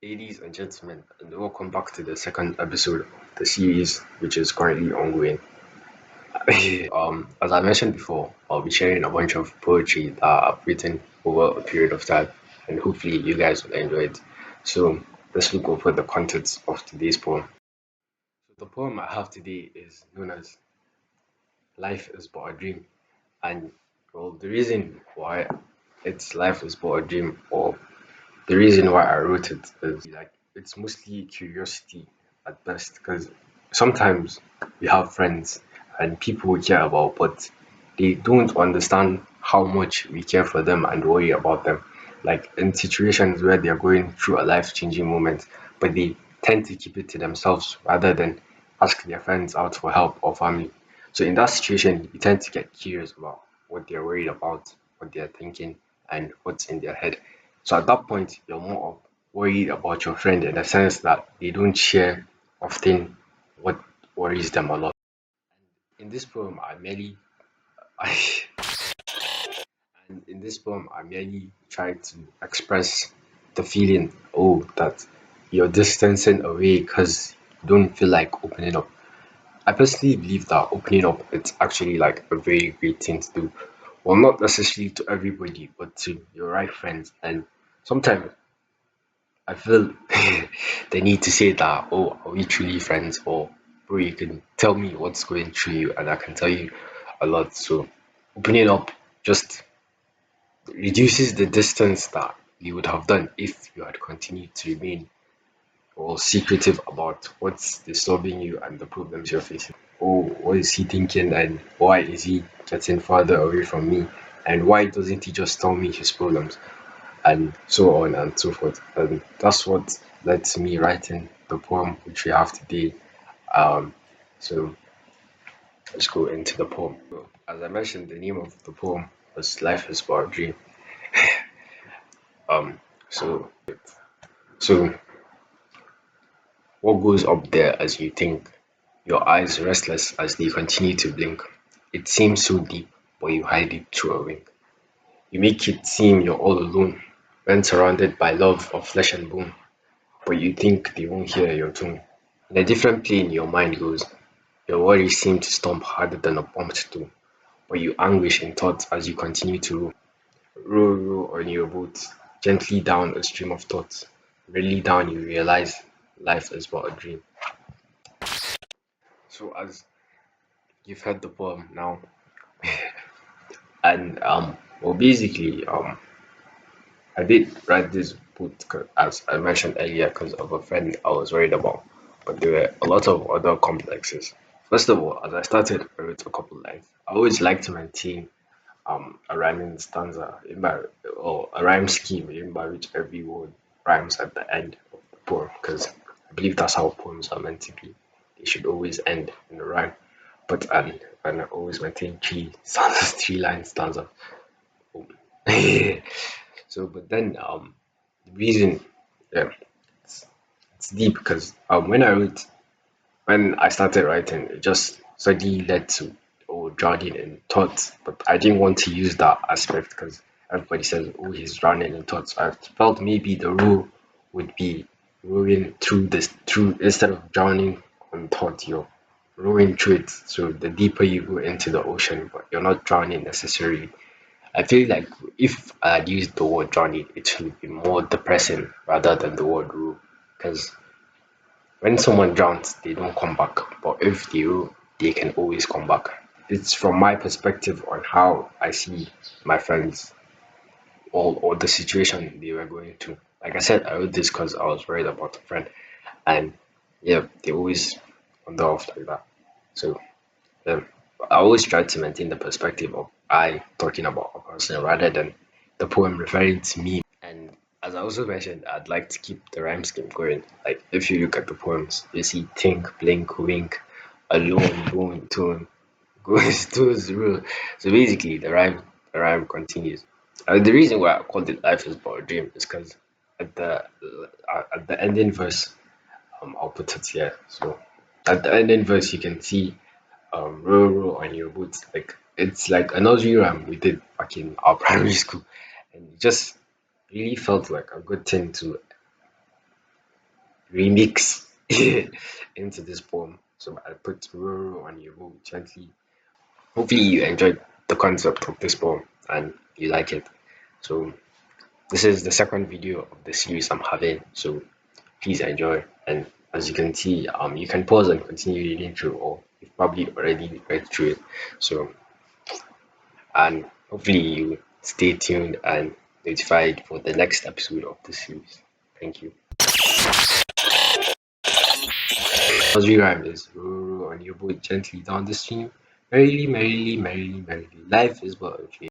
Ladies and gentlemen, and welcome back to the second episode of the series, which is currently ongoing. As I mentioned before, I'll be sharing a bunch of poetry that I've written over a period of time, and hopefully, you guys will enjoy it. So, let's look over the contents of today's poem. So, the poem I have today is known as Life is But a Dream, and well, the reason why it's Life is But a Dream, or the reason why I wrote it is like it's mostly curiosity at best because sometimes we have friends and people we care about, but they don't understand how much we care for them and worry about them. Like in situations where they are going through a life changing moment, but they tend to keep it to themselves rather than ask their friends out for help or family. So in that situation, you tend to get curious about what they're worried about, what they're thinking, and what's in their head. So at that point, you're more of worried about your friend in the sense that they don't share often what worries them a lot. In this poem, I merely, I, and in this poem, I merely try to express the feeling, oh, that you're distancing away because you don't feel like opening up. I personally believe that opening up it's actually like a very great thing to do. Well, not necessarily to everybody, but to your right friends. And sometimes I feel they need to say that, oh, are we truly friends? Or, bro, you can tell me what's going through you, and I can tell you a lot. So, opening up just reduces the distance that you would have done if you had continued to remain or secretive about what's disturbing you and the problems you're facing. Oh, what is he thinking, and why is he getting farther away from me? And why doesn't he just tell me his problems? And so on and so forth. And that's what led to me writing the poem which we have today. Um, so let's go into the poem. So, as I mentioned, the name of the poem was Life is But a Dream. Um, so so what goes up there as you think, your eyes restless as they continue to blink. It seems so deep, but you hide it through a wink. You make it seem you're all alone, when surrounded by love of flesh and bone, but you think they won't hear your tone. In a different plane your mind goes. Your worries seem to stomp harder than a pumped too, but you anguish in thought as you continue to row. Row on your boat, gently down a stream of thoughts. Really down you realize life is but a dream. So as you've heard the poem now, and well basically I did write this book as I mentioned earlier because of a friend I was worried about, but there were a lot of other complexes. First of all, as I started, I wrote a couple lines. I always like to maintain a rhyming stanza in my or a rhyme scheme in by which every word rhymes at the end of the poem because I believe that's how poems are meant to be. They should always end in a rhyme. But and I always maintain three stanzas, three line stanza. So, but then the reason, yeah, it's deep because when I started writing, it just suddenly led to drowning in thoughts. But I didn't want to use that aspect because everybody says, oh, he's drowning in thoughts. I felt maybe the rule would be rowing through this through instead of drowning on thought, you're rowing through it. So the deeper you go into the ocean, but you're not drowning necessarily. I feel like if I had used the word drowning, it would be more depressing rather than the word row. Because when someone drowns, they don't come back. But if they row, they can always come back. It's from my perspective on how I see my friends or the situation they were going through. Like I said, I wrote this because I was worried about a friend, and yeah, they always wander off like that. So um, I always try to maintain the perspective of I talking about a person rather than the poem referring to me. And as I also mentioned, I'd like to keep the rhyme scheme going. Like if you look at the poems, you see think, blink, wink, alone, bone, tone, goes toes rule. So basically, the rhyme continues. The reason why I called it "Life Is But a Dream" is because at the ending verse, I'll put it here. So at the ending verse, you can see row on your boots. Like it's like a nursery rhyme we did back in our primary school, and it just really felt like a good thing to remix into this poem. So I put Roro on your boat gently. Hopefully you enjoyed the concept of this poem and you like it. So this is the second video of the series I'm having. So please enjoy. And as you can see, you can pause and continue reading through, or you've probably already read through it. So and hopefully you stay tuned and notified for the next episode of the series. Thank you. Nursery rhyme is row on your boat gently down the stream. Merrily, merrily, merrily, merrily. Life is but a dream.